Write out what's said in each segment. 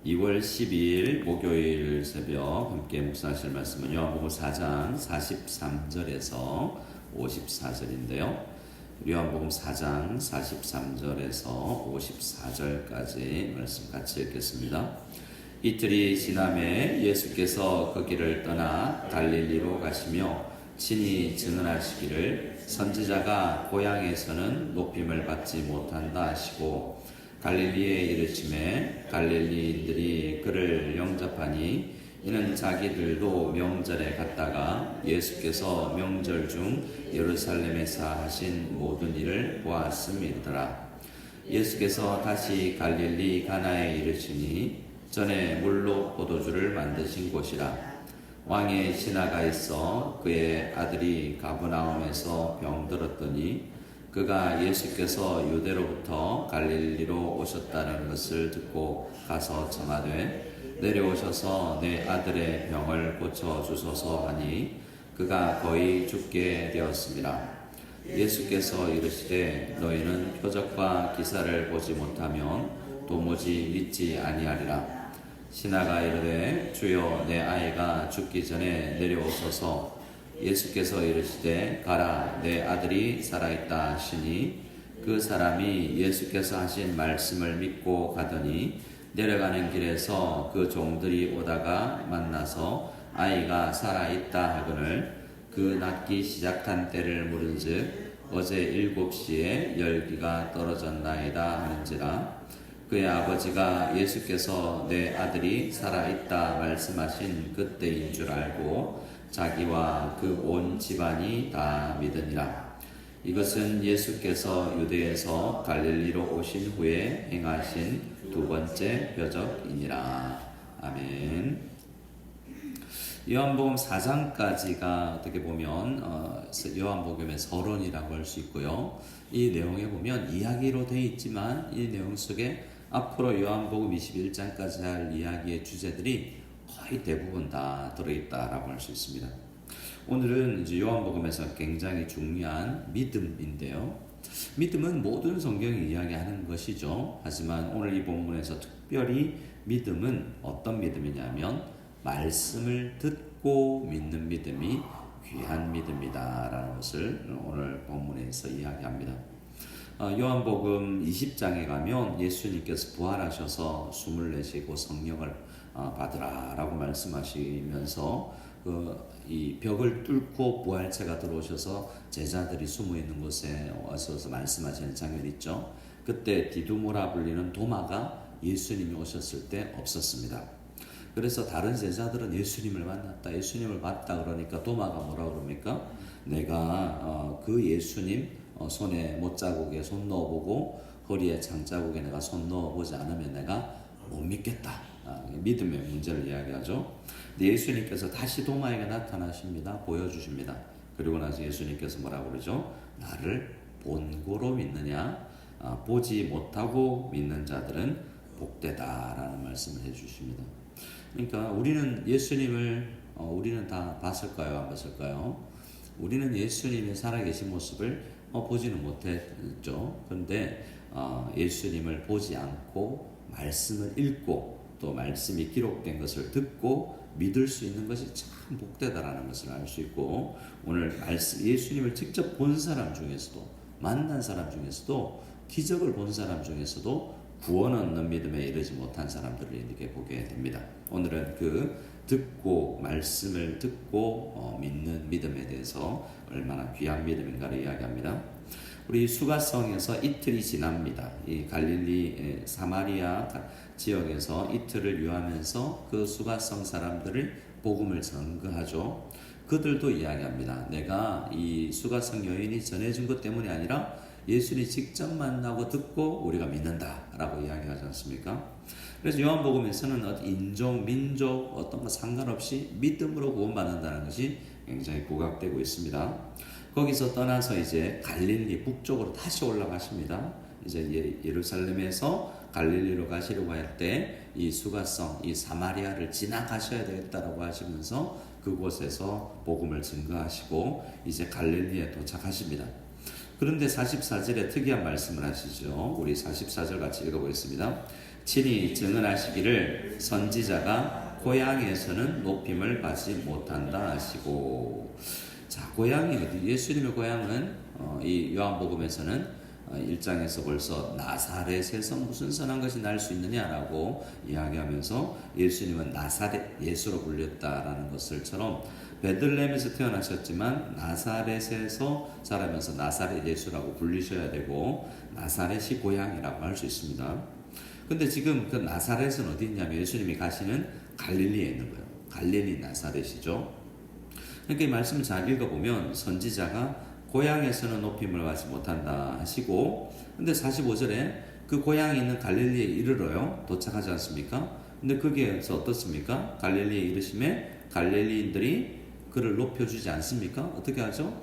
2월 12일 목요일 새벽 함께 묵상하실 말씀은 요한복음 4장 43절에서 54절인데요. 요한복음 4장 43절에서 54절까지 말씀 같이 읽겠습니다. 이틀이 지남에 예수께서 그 길을 떠나 갈릴리로 가시며 친히 증언하시기를 선지자가 고향에서는 높임을 받지 못한다 하시고 갈릴리에 이르심에 갈릴리인들이 그를 영접하니 이는 자기들도 명절에 갔다가 예수께서 명절 중 예루살렘에서 하신 모든 일을 보았음이더라. 예수께서 다시 갈릴리 가나에 이르시니 전에 물로 포도주를 만드신 곳이라. 왕의 신하가 있어 그의 아들이 가버나움에서 병들었더니 그가 예수께서 유대로부터 갈릴리로 오셨다는 것을 듣고 가서 청하되 내려오셔서 내 아들의 병을 고쳐주소서 하니 그가 거의 죽게 되었습니다. 예수께서 이르시되 너희는 표적과 기사를 보지 못하면 도무지 믿지 아니하리라. 신하가 이르되 주여 내 아이가 죽기 전에 내려오소서. 예수께서 이르시되 가라 내 아들이 살아있다 하시니 그 사람이 예수께서 하신 말씀을 믿고 가더니 내려가는 길에서 그 종들이 오다가 만나서 아이가 살아있다 하거늘 그 낫기 시작한 때를 물은즉 어제 7시에 열기가 떨어졌나이다 하는지라. 그의 아버지가 예수께서 내 아들이 살아있다 말씀하신 그때인 줄 알고 자기와 그 온 집안이 다 믿으니라. 이것은 예수께서 유대에서 갈릴리로 오신 후에 행하신 두 번째 표적이니라. 아멘. 요한복음 4장까지가 어떻게 보면 요한복음의 서론이라고 할 수 있고요. 이 내용에 보면 이야기로 되어 있지만 이 내용 속에 앞으로 요한복음 21장까지 할 이야기의 주제들이 거의 대부분 다 들어있다라고 할 수 있습니다. 오늘은 이제 요한복음에서 굉장히 중요한 믿음인데요. 믿음은 모든 성경이 이야기하는 것이죠. 하지만 오늘 이 본문에서 특별히 믿음은 어떤 믿음이냐면 말씀을 듣고 믿는 믿음이 귀한 믿음이다라는 것을 오늘 본문에서 이야기합니다. 요한복음 20장에 가면 예수님께서 부활하셔서 숨을 내쉬고 성령을 받으라라고 말씀하시면서 이 벽을 뚫고 부활체가 들어오셔서 제자들이 숨어 있는 곳에 와서 말씀하시는 장면이 있죠. 그때 디두모라 불리는 도마가 예수님이 오셨을 때 없었습니다. 그래서 다른 제자들은 예수님을 만났다, 예수님을 봤다 그러니까 도마가 뭐라 그럽니까? 내가 그 예수님 손에 못자국에 손 넣어보고 허리에 장자국에 내가 손 넣어보지 않으면 내가 못 믿겠다. 믿음의 문제를 이야기하죠. 근데 예수님께서 다시 도마에게 나타나십니다. 보여주십니다. 그리고 나서 예수님께서 뭐라고 그러죠? 나를 본고로 믿느냐? 보지 못하고 믿는 자들은 복되다라는 말씀을 해주십니다. 그러니까 우리는 예수님을 우리는 다 봤을까요? 안 봤을까요? 우리는 예수님의 살아계신 모습을 보지는 못했죠. 그런데 예수님을 보지 않고 말씀을 읽고 또 말씀이 기록된 것을 듣고 믿을 수 있는 것이 참 복되다라는 것을 알 수 있고, 오늘 말씀 예수님을 직접 본 사람 중에서도 만난 사람 중에서도 기적을 본 사람 중에서도 구원 얻는 믿음에 이르지 못한 사람들을 이렇게 보게 됩니다. 오늘은 그 듣고 말씀을 듣고 믿는 믿음에 대해서 얼마나 귀한 믿음인가를 이야기합니다. 우리 수가성에서 이틀이 지납니다. 이 갈릴리 사마리아 지역에서 이틀을 유하면서 그 수가성 사람들을 복음을 전거하죠. 그들도 이야기합니다. 내가 이 수가성 여인이 전해준 것 때문이 아니라 예수님 직접 만나고 듣고 우리가 믿는다라고 이야기하지 않습니까? 그래서 요한복음에서는 인종, 민족 어떤 거 상관없이 믿음으로 구원받는다는 것이 굉장히 부각되고 있습니다. 거기서 떠나서 이제 갈릴리 북쪽으로 다시 올라가십니다. 이제 예루살렘에서 갈릴리로 가시려고 할 때 이 수가성, 이 사마리아를 지나가셔야 되겠다라고 하시면서 그곳에서 복음을 증거하시고 이제 갈릴리에 도착하십니다. 그런데 44절에 특이한 말씀을 하시죠. 우리 44절 같이 읽어보겠습니다. 친히 증언하시기를 선지자가 고향에서는 높임을 받지 못한다 하시고. 자, 고향이 어디? 예수님의 고향은 이 요한복음에서는 1장에서 벌써 나사렛에서 무슨 선한 것이 날 수 있느냐라고 이야기하면서 예수님은 나사렛 예수로 불렸다라는 것을처럼 베들레헴에서 태어나셨지만 나사렛에서 자라면서 나사렛 예수라고 불리셔야 되고 나사렛이 고향이라고 할 수 있습니다. 근데 지금 그 나사렛은 어디 있냐면 예수님이 가시는 갈릴리에 있는 거예요. 갈릴리 나사렛이죠. 그러니까 이 말씀을 잘 읽어보면 선지자가 고향에서는 높임을 받지 못한다 하시고, 근데 45절에 그 고향이 있는 갈릴리에 이르러요 도착하지 않습니까? 근데 거기에서 어떻습니까? 갈릴리에 이르심에 갈릴리인들이 그를 높여주지 않습니까? 어떻게 하죠?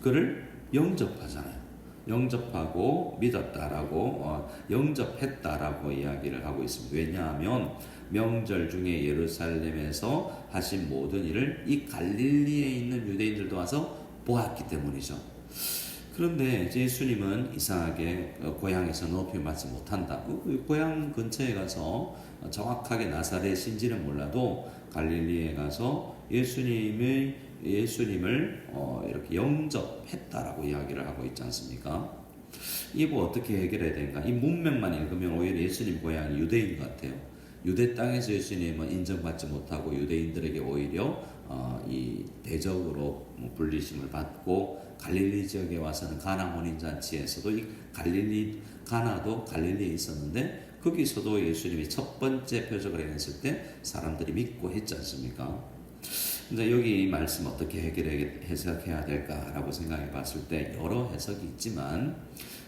그를 영접하잖아요. 영접하고 믿었다라고 영접했다라고 이야기를 하고 있습니다. 왜냐하면 명절 중에 예루살렘에서 하신 모든 일을 이 갈릴리에 있는 유대인들도 와서 보았기 때문이죠. 그런데 예수님은 이상하게 고향에서 높임 받지 못한다. 고향 근처에 가서 정확하게 나사렛인지는 몰라도 갈릴리에 가서 예수님을 이렇게 영접했다라고 이야기를 하고 있지 않습니까? 이거 어떻게 해결해야 되는가? 이 문맥만 읽으면 오히려 예수님 고향이 유대인 같아요. 유대 땅에서 예수님은 인정받지 못하고 유대인들에게 오히려 이 대적으로 불리심을 받고 갈릴리 지역에 와서는 가나 혼인잔치에서도 이 가나도 갈릴리에 있었는데 거기서도 예수님이 첫 번째 표적을 행했을 때 사람들이 믿고 했지 않습니까? 근데 여기 이 말씀 어떻게 해석해야 될까라고 생각해 봤을 때 여러 해석이 있지만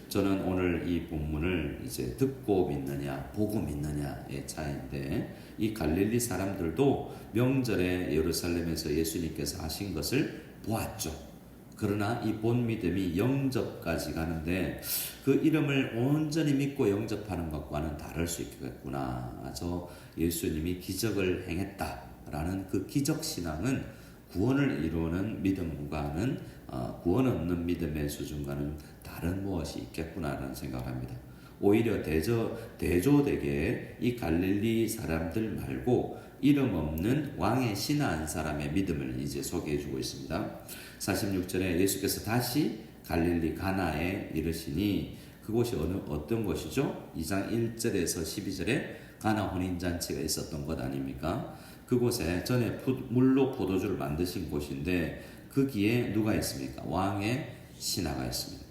저는 오늘 이 본문을 이제 듣고 믿느냐 보고 믿느냐의 차이인데 이 갈릴리 사람들도 명절에 예루살렘에서 예수님께서 하신 것을 보았죠. 그러나 이 본 믿음이 영접까지 가는데 그 이름을 온전히 믿고 영접하는 것과는 다를 수 있겠구나. 저 예수님이 기적을 행했다라는 그 기적신앙은 구원을 이루는 믿음과는 구원 없는 믿음의 수준과는 다른 무엇이 있겠구나라는 생각을 합니다. 오히려 대조되게 이 갈릴리 사람들 말고 이름 없는 왕에 신화한 사람의 믿음을 이제 소개해 주고 있습니다. 46절에 예수께서 다시 갈릴리 가나에 이르시니 그곳이 어떤 곳이죠? 2장 1절에서 12절에 가나 혼인잔치가 있었던 것 아닙니까? 그곳에 전에 물로 포도주를 만드신 곳인데 거기에 누가 있습니까? 왕의 신하가 있습니다.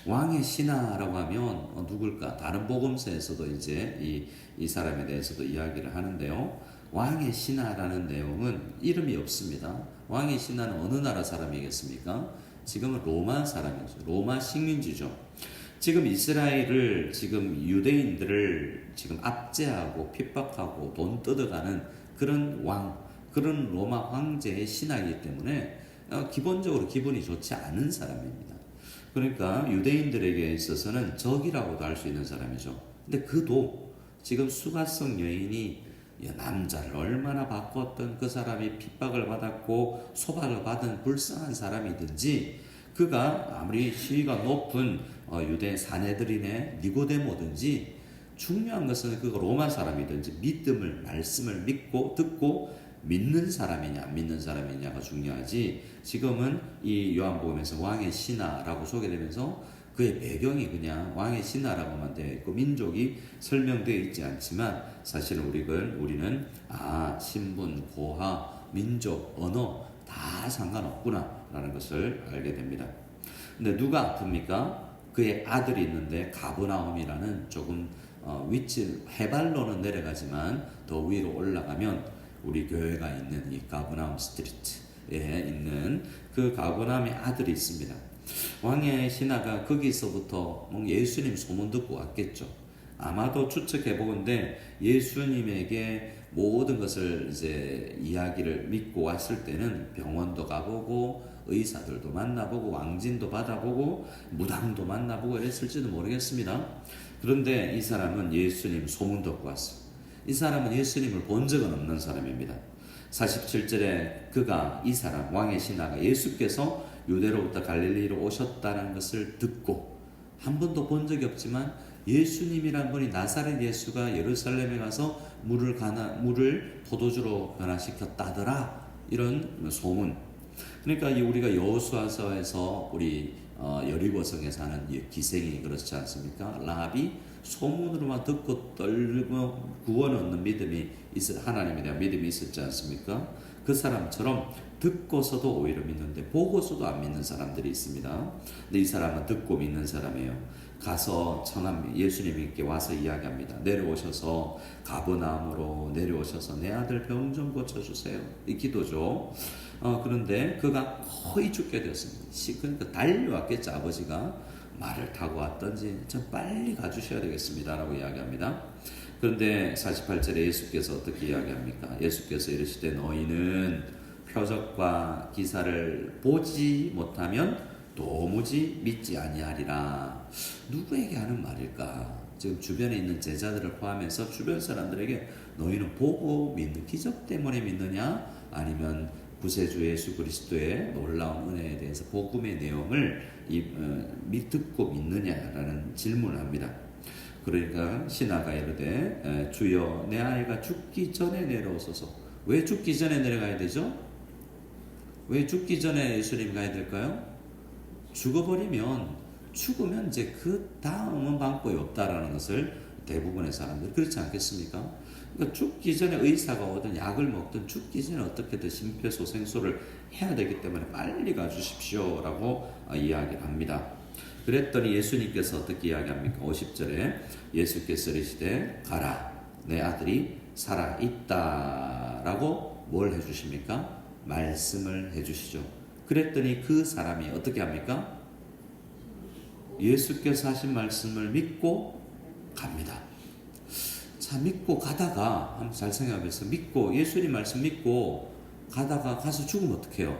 왕의 신하라고 하면 누굴까? 다른 복음서에서도 이제 이 사람에 대해서도 이야기를 하는데요. 왕의 신하라는 내용은 이름이 없습니다. 왕의 신하는 어느 나라 사람이겠습니까? 지금은 로마 사람이죠. 로마 식민지죠. 지금 이스라엘을 지금 유대인들을 지금 압제하고 핍박하고 돈 뜯어가는 그런 그런 로마 황제의 신하이기 때문에 기본적으로 기분이 좋지 않은 사람입니다. 그러니까 유대인들에게 있어서는 적이라고도 할 수 있는 사람이죠. 근데 그도 지금 수가성 여인이 남자를 얼마나 바꿨던 그 사람이 핍박을 받았고 소박을 받은 불쌍한 사람이든지 그가 아무리 시위가 높은 유대 사내들이네 니고데모든지 중요한 것은 그가 로마 사람이든지 말씀을 믿고 듣고 믿는 사람이냐 안 믿는 사람이냐가 중요하지. 지금은 이 요한복음에서 왕의 신하라고 소개되면서 그의 배경이 그냥 왕의 신하라고만 되어 있고 민족이 설명되어 있지 않지만 사실은 우리는 신분, 고하, 민족, 언어 다 상관없구나 라는 것을 알게 됩니다. 근데 누가 아픕니까? 그의 아들이 있는데 가브나움이라는 조금 위치 해발로는 내려가지만 더 위로 올라가면 우리 교회가 있는 이 가브나움 스트리트에 있는 그 가브나움의 아들이 있습니다. 왕의 신하가 거기서부터 예수님 소문 듣고 왔겠죠. 아마도 추측해보건대 예수님에게 모든 것을 이제 이야기를 믿고 왔을 때는 병원도 가보고 의사들도 만나보고 왕진도 받아보고 무당도 만나보고 이랬을지도 모르겠습니다. 그런데 이 사람은 예수님 소문 듣고 왔어요. 이 사람은 예수님을 본 적은 없는 사람입니다. 47절에 이 사람 왕의 신하가 예수께서 유대로부터 갈릴리로 오셨다는 것을 듣고 한 번도 본 적이 없지만 예수님이란 분이 나사렛 예수가 예루살렘에 가서 물을 포도주로 변화시켰다더라. 이런 소문. 그러니까 우리가 여호수아서에서 우리 여리고성에 사는 기생이 그렇지 않습니까? 라합이 소문으로만 듣고 떨고 구원 얻는 믿음이 하나님에 대한 믿음이 있었지 않습니까? 그 사람처럼 듣고서도 오히려 믿는데 보고서도 안 믿는 사람들이 있습니다. 근데 이 사람은 듣고 믿는 사람이에요. 가서 예수님께 와서 이야기합니다. 내려오셔서 가버나움으로 내려오셔서 내 아들 병 좀 고쳐주세요. 이 기도죠. 그런데 그가 거의 죽게 되었습니다. 그러니까 달려왔겠죠. 아버지가 말을 타고 왔던지 좀 빨리 가주셔야 되겠습니다 라고 이야기합니다. 그런데 48절에 예수께서 어떻게 이야기합니까? 예수께서 이르시되 너희는 표적과 기사를 보지 못하면 도무지 믿지 아니하리라. 누구에게 하는 말일까? 지금 주변에 있는 제자들을 포함해서 주변 사람들에게 너희는 보고 믿는 기적 때문에 믿느냐? 아니면 구세주 예수 그리스도의 놀라운 은혜에 대해서 복음의 내용을 듣고 믿느냐라는 질문을 합니다. 그러니까 신하가 이르되 주여 내 아이가 죽기 전에 내려오소서. 왜 죽기 전에 내려가야 되죠? 왜 죽기 전에 예수님 가야 될까요? 죽으면 이제 그 다음은 방법이 없다라는 것을 대부분의 사람들이 그렇지 않겠습니까? 그러니까 죽기 전에 의사가 오든 약을 먹든 죽기 전에 어떻게든 심폐소생술을 해야 되기 때문에 빨리 가주십시오라고 이야기를 합니다. 그랬더니 예수님께서 어떻게 이야기합니까? 50절에 예수께서 이르시되 가라 내 아들이 살아있다 라고 뭘 해주십니까? 말씀을 해주시죠. 그랬더니 그 사람이 어떻게 합니까? 예수께서 하신 말씀을 믿고 갑니다. 자, 믿고 가다가 한번 잘 생각해보세요. 예수님 말씀 믿고 가서 죽으면 어떡해요?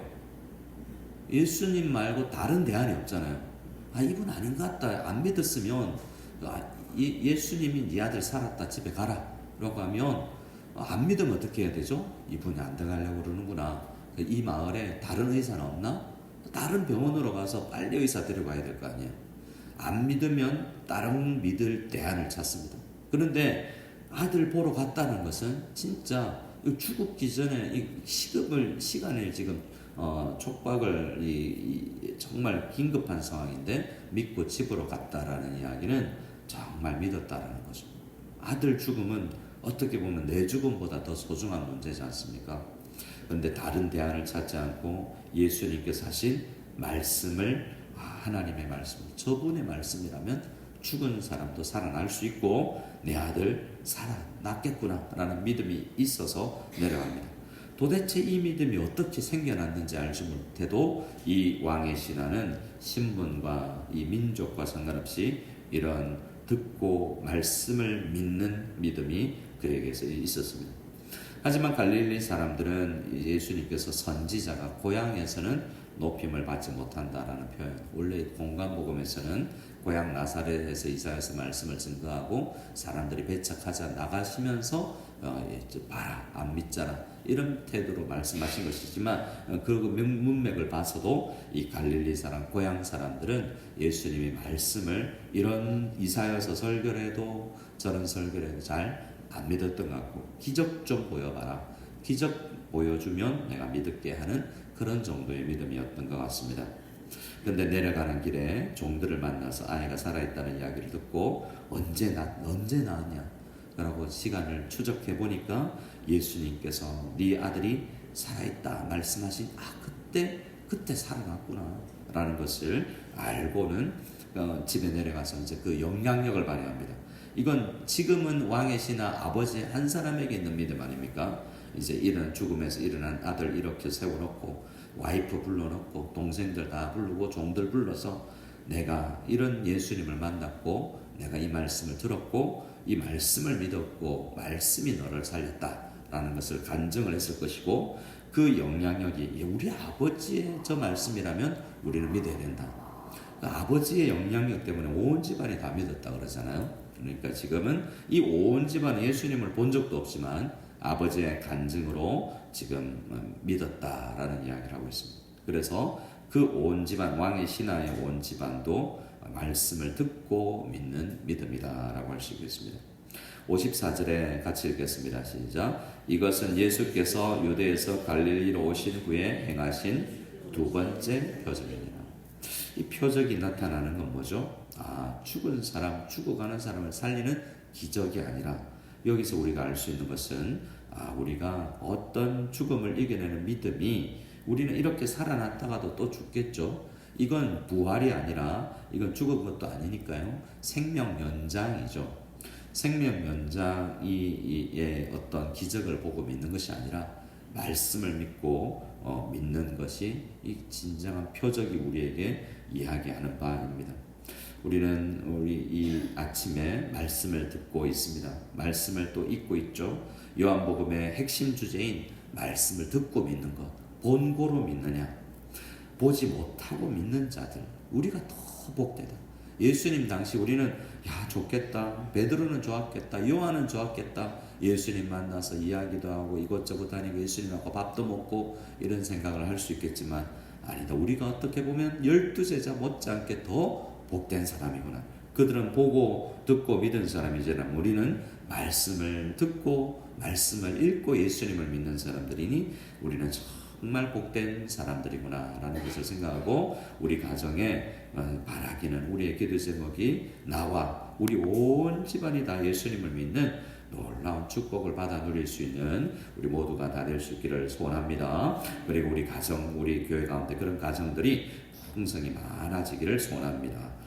예수님 말고 다른 대안이 없잖아요. 이분 아닌 것 같다. 안 믿었으면 예수님이 네 아들 살았다. 집에 가라. 라고 하면 안 믿으면 어떻게 해야 되죠? 이분이 안 들어가려고 그러는구나. 이 마을에 다른 의사는 없나? 다른 병원으로 가서 빨리 의사 데려가야 될 거 아니에요. 안 믿으면 다른 믿을 대안을 찾습니다. 그런데 아들 보러 갔다는 것은 진짜 죽기 전에 시간을 지금 촉박을 정말 긴급한 상황인데 믿고 집으로 갔다라는 이야기는 정말 믿었다라는 거죠. 아들 죽음은 어떻게 보면 내 죽음보다 더 소중한 문제지 않습니까? 그런데 다른 대안을 찾지 않고 예수님께서 하신 말씀을 하나님의 말씀, 저분의 말씀이라면 죽은 사람도 살아날 수 있고 내 아들 살아났겠구나 라는 믿음이 있어서 내려갑니다. 도대체 이 믿음이 어떻게 생겨났는지 알지 못해도 이 왕의 신하는 신분과 이 민족과 상관없이 이런 듣고 말씀을 믿는 믿음이 그에게서 있었습니다. 하지만 갈릴리 사람들은 예수님께서 선지자가 고향에서는 높임을 받지 못한다라는 표현. 원래 공간복음에서는 고향 나사렛에서 이사야서 말씀을 증거하고 사람들이 배척하자 나가시면서 봐라 안 믿잖아 이런 태도로 말씀하신 것이지만 그 문맥을 봐서도 이 갈릴리 사람 고향 사람들은 예수님의 말씀을 이런 이사야서 설교를 해도 저런 설교를 해도 잘 안 믿었던 것 같고 기적 좀 보여봐라. 기적 보여주면 내가 믿을게 하는 그런 정도의 믿음이었던 것 같습니다. 그런데 내려가는 길에 종들을 만나서 아이가 살아있다는 이야기를 듣고 언제 낳았냐? 라고 시간을 추적해 보니까 예수님께서 네 아들이 살아있다 말씀하신 그때 살아났구나 라는 것을 알고는 집에 내려가서 이제 그 영향력을 발휘합니다. 이건 지금은 왕의 신하 아버지 한 사람에게 있는 믿음 아닙니까? 이제 죽음에서 일어난 아들 이렇게 세워놓고 와이프 불러놓고 동생들 다 부르고 종들 불러서 내가 이런 예수님을 만났고 내가 이 말씀을 들었고 이 말씀을 믿었고 말씀이 너를 살렸다라는 것을 간증을 했을 것이고 그 영향력이 우리 아버지의 저 말씀이라면 우리는 믿어야 된다. 그러니까 아버지의 영향력 때문에 온 집안이 다 믿었다 그러잖아요. 그러니까 지금은 이 온 집안이 예수님을 본 적도 없지만 아버지의 간증으로 지금 믿었다라는 이야기를 하고 있습니다. 그래서 그 온 집안 왕의 신하의 온 집안도 말씀을 듣고 믿는 믿음이다 라고 할 수 있겠습니다. 54절에 같이 읽겠습니다. 시작. 이것은 예수께서 유대에서 갈릴리로 오신 후에 행하신 두 번째 표적이니라. 이 표적이 나타나는 건 뭐죠? 죽은 사람, 죽어가는 사람을 살리는 기적이 아니라 여기서 우리가 알 수 있는 것은 우리가 어떤 죽음을 이겨내는 믿음이, 우리는 이렇게 살아났다가도 또 죽겠죠. 이건 부활이 아니라 이건 죽은 것도 아니니까요. 생명 연장이죠. 생명 연장의 어떤 기적을 보고 믿는 것이 아니라 말씀을 믿고 믿는 것이 이 진정한 표적이 우리에게 이야기하는 바입니다. 우리는 우리 이 아침에 말씀을 듣고 있습니다. 말씀을 또 읽고 있죠. 요한복음의 핵심 주제인 말씀을 듣고 믿는 것, 본고로 믿느냐, 보지 못하고 믿는 자들, 우리가 더 복되다. 예수님 당시 우리는 좋겠다, 베드로는 좋았겠다, 요한은 좋았겠다, 예수님 만나서 이야기도 하고 이것저것 다니고 예수님하고 밥도 먹고 이런 생각을 할 수 있겠지만 아니다. 우리가 어떻게 보면 12제자 못지않게 더 복된 사람이구나. 그들은 보고 듣고 믿은 사람이지만 우리는 말씀을 듣고 말씀을 읽고 예수님을 믿는 사람들이니 우리는 정말 복된 사람들이구나 라는 것을 생각하고 우리 가정에 바라기는, 우리의 기도 제목이 나와 우리 온 집안이 다 예수님을 믿는 놀라운 축복을 받아 누릴 수 있는 우리 모두가 다 될 수 있기를 소원합니다. 그리고 우리 가정, 우리 교회 가운데 그런 가정들이 풍성이 많아지기를 소원합니다.